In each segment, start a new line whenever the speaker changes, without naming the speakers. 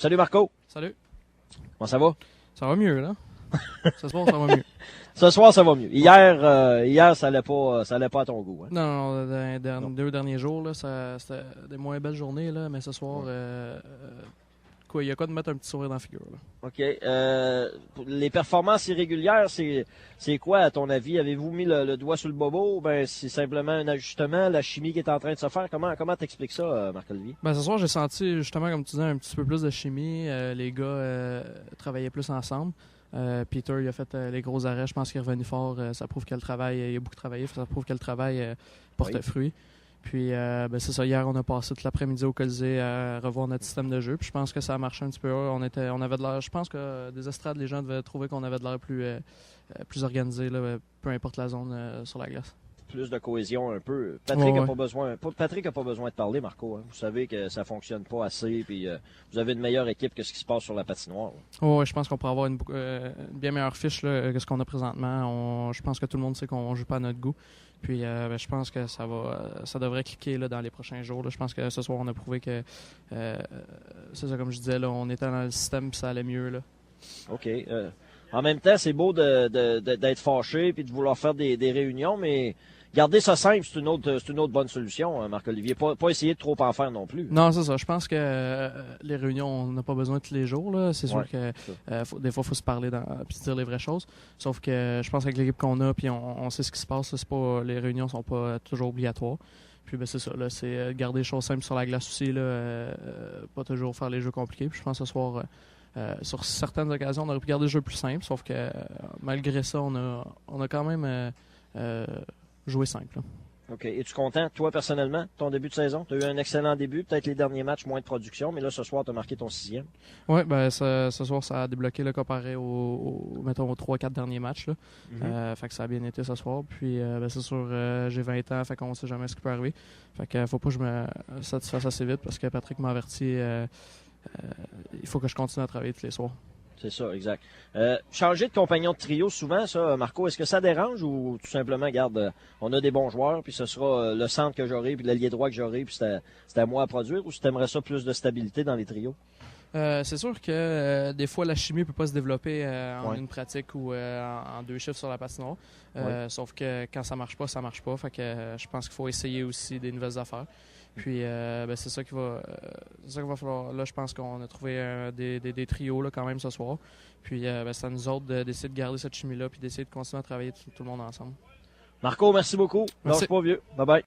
Salut Marco.
Salut.
Comment ça va?
Ça va mieux, là. Ce soir, ça va mieux.
Ce soir, ça va mieux. Hier, ça allait pas à ton goût. Hein?
Non, dans les 2 derniers jours, là, c'était des moins belles journées, là, mais ce soir, il y a quoi de mettre un petit sourire dans la figure. Là.
OK. Les performances irrégulières, c'est quoi, à ton avis? Avez-vous mis le doigt sur le bobo? Ben, c'est simplement un ajustement, la chimie qui est en train de se faire. Comment t'expliques ça, Marc-Olivier?
Ben, ce soir, j'ai senti, justement, comme tu disais, un petit peu plus de chimie. Les gars travaillaient plus ensemble. Peter, il a fait les gros arrêts. Je pense qu'il est revenu fort. Ça prouve que le travail, il a beaucoup travaillé. Ça prouve que le travail porte fruit. Puis, c'est ça. Hier, on a passé toute l'après-midi au Colisée à revoir notre système de jeu. Puis, je pense que ça a marché un petit peu. On avait de l'air. Je pense que des estrades, les gens devaient trouver qu'on avait de l'air plus organisé, là, peu importe la zone sur la glace.
Plus de cohésion un peu. Patrick a pas besoin de parler, Marco. Hein. Vous savez que ça fonctionne pas assez, puis vous avez une meilleure équipe que ce qui se passe sur la patinoire.
Oui, je pense qu'on pourrait avoir une bien meilleure fiche là, que ce qu'on a présentement. Je pense que tout le monde sait qu'on joue pas à notre goût. Puis je pense que ça devrait cliquer là, dans les prochains jours. Là. Je pense que ce soir, on a prouvé que c'est ça, comme je disais, là, on était dans le système et ça allait mieux. Là.
OK. En même temps, c'est beau d'être fâché et de vouloir faire des réunions, mais garder ça simple, c'est une autre bonne solution, hein, Marc-Olivier. Pas essayer de trop en faire non plus.
Non, c'est ça. Je pense que les réunions, on n'a pas besoin tous les jours. Là. C'est sûr que des fois, il faut se parler et se dire les vraies choses. Sauf que je pense qu'avec l'équipe qu'on a, puis on sait ce qui se passe, les réunions sont pas toujours obligatoires. Puis c'est ça, là, c'est garder les choses simples sur la glace aussi, là, pas toujours faire les jeux compliqués. Puis je pense que ce soir, sur certaines occasions, on aurait pu garder le jeu plus simple, sauf que malgré ça, on a quand même joué simple. Là.
OK. Es-tu content, toi, personnellement, ton début de saison? Tu as eu un excellent début, peut-être les derniers matchs, moins de production, mais là, ce soir, tu as marqué ton 6e.
Oui, ce soir, ça a débloqué là, comparé aux 3-4 derniers matchs. Là. Fait que ça a bien été ce soir. Puis, c'est sûr, j'ai 20 ans, fait qu'on ne sait jamais ce qui peut arriver. Fait que faut pas que je me satisfasse assez vite parce que Patrick m'a averti. Il faut que je continue à travailler tous les soirs.
C'est ça, exact. Changer de compagnon de trio souvent, ça, Marco, est-ce que ça dérange ou tout simplement, regarde, on a des bons joueurs, puis ce sera le centre que j'aurai, puis l'allié droit que j'aurai, puis c'est à moi à produire, ou si tu aimerais ça plus de stabilité dans les trios?
C'est sûr que des fois, la chimie peut pas se développer en une pratique ou en 2 chiffres sur la patinoire. Sauf que quand ça marche pas, ça marche pas. Fait que je pense qu'il faut essayer aussi des nouvelles affaires. Puis c'est ça qu'il va falloir. Là, je pense qu'on a trouvé des trios là, quand même ce soir. Puis c'est à nous autres d'essayer de garder cette chimie-là puis d'essayer de continuer à travailler tout le monde ensemble.
Marco, merci beaucoup. Lâche pas, vieux. Bye bye.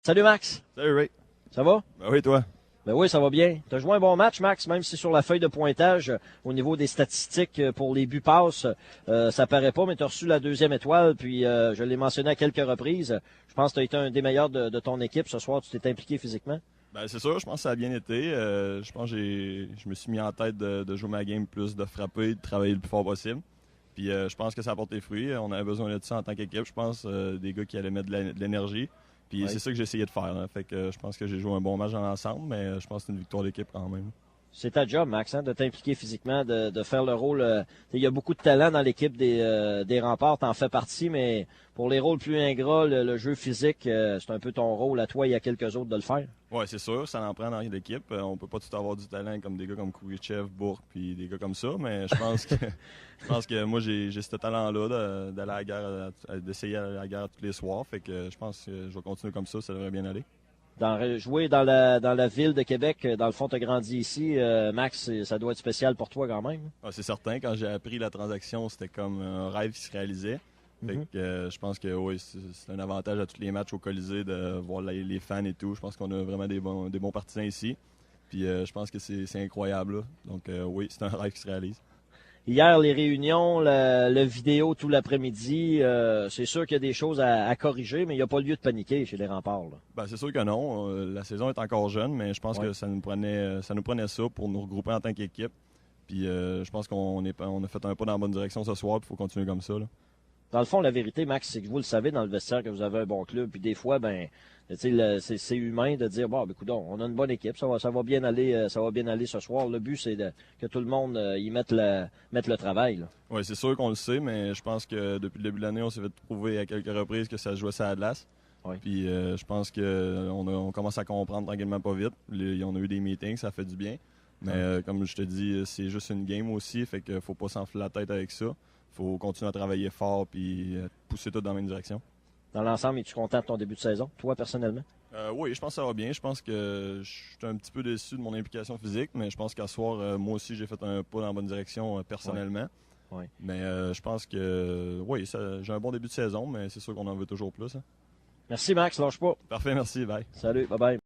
Salut Max.
Salut Ray.
Ça va?
Ben oui, toi.
Ben oui, ça va bien. Tu as joué un bon match, Max, même si sur la feuille de pointage, au niveau des statistiques pour les buts passes, ça paraît pas, mais tu as reçu la 2e étoile, puis je l'ai mentionné à quelques reprises. Je pense que tu as été un des meilleurs de ton équipe ce soir. Tu t'es impliqué physiquement?
Ben c'est sûr, je pense que ça a bien été. Je pense que je me suis mis en tête de jouer ma game plus, de frapper, de travailler le plus fort possible. Puis je pense que ça a porté fruit. On avait besoin de ça en tant qu'équipe, je pense, des gars qui allaient mettre de l'énergie. Puis c'est ça que j'ai essayé de faire. Hein. Fait que je pense que j'ai joué un bon match dans l'ensemble, mais je pense que c'est une victoire d'équipe quand même.
C'est ta job, Max, hein, de t'impliquer physiquement, de faire le rôle. Il y a beaucoup de talent dans l'équipe des Remparts, t'en fais partie, mais pour les rôles plus ingrats, le jeu physique, c'est un peu ton rôle à toi. Il y a quelques autres de le faire.
Oui, c'est sûr, ça en prend dans l'équipe. On peut pas tout avoir du talent comme des gars comme Kourichev, Bourque, puis des gars comme ça, mais je pense que moi j'ai ce talent-là d'aller à la guerre, d'essayer d'aller à la guerre tous les soirs. Fait que je pense que je vais continuer comme ça devrait bien aller.
Jouer dans la ville de Québec, dans le fond, tu as grandi ici. Max, ça doit être spécial pour toi quand même.
Ah, c'est certain. Quand j'ai appris la transaction, c'était comme un rêve qui se réalisait. Fait que, je pense que oui, c'est un avantage à tous les matchs au Colisée de voir les fans et tout. Je pense qu'on a vraiment des bons partisans ici. Puis je pense que c'est incroyable. Là. Donc oui, c'est un rêve qui se réalise.
Hier, les réunions, le vidéo tout l'après-midi, c'est sûr qu'il y a des choses à corriger, mais il n'y a pas lieu de paniquer chez les Remparts. Là.
Ben, c'est sûr que non. La saison est encore jeune, mais je pense que ça nous prenait ça pour nous regrouper en tant qu'équipe. Puis je pense qu'on a fait un pas dans la bonne direction ce soir, il faut continuer comme ça. Là.
Dans le fond, la vérité, Max, c'est que vous le savez dans le vestiaire que vous avez un bon club. Puis des fois, c'est humain de dire bon, coudonc, on a une bonne équipe, ça va bien aller ce soir. Le but, c'est que tout le monde y mette le travail.
Oui, c'est sûr qu'on le sait, mais je pense que depuis le début de l'année, on s'est fait prouver à quelques reprises que ça se jouait ça à glace. Ouais. Puis je pense qu'on commence à comprendre tranquillement pas vite. On a eu des meetings, ça fait du bien. Mais comme je te dis, c'est juste une game aussi, fait qu'il faut pas s'enfler la tête avec ça. Faut continuer à travailler fort puis pousser tout dans la même direction.
Dans l'ensemble, es-tu content de ton début de saison, toi, personnellement?
Oui, je pense que ça va bien. Je pense que je suis un petit peu déçu de mon implication physique, mais je pense qu'à soir, moi aussi, j'ai fait un pas dans la bonne direction personnellement.
Ouais. Ouais.
Mais je pense que oui, j'ai un bon début de saison, mais c'est sûr qu'on en veut toujours plus. Hein.
Merci, Max. Lâche pas.
Parfait, merci. Bye.
Salut. Bye-bye.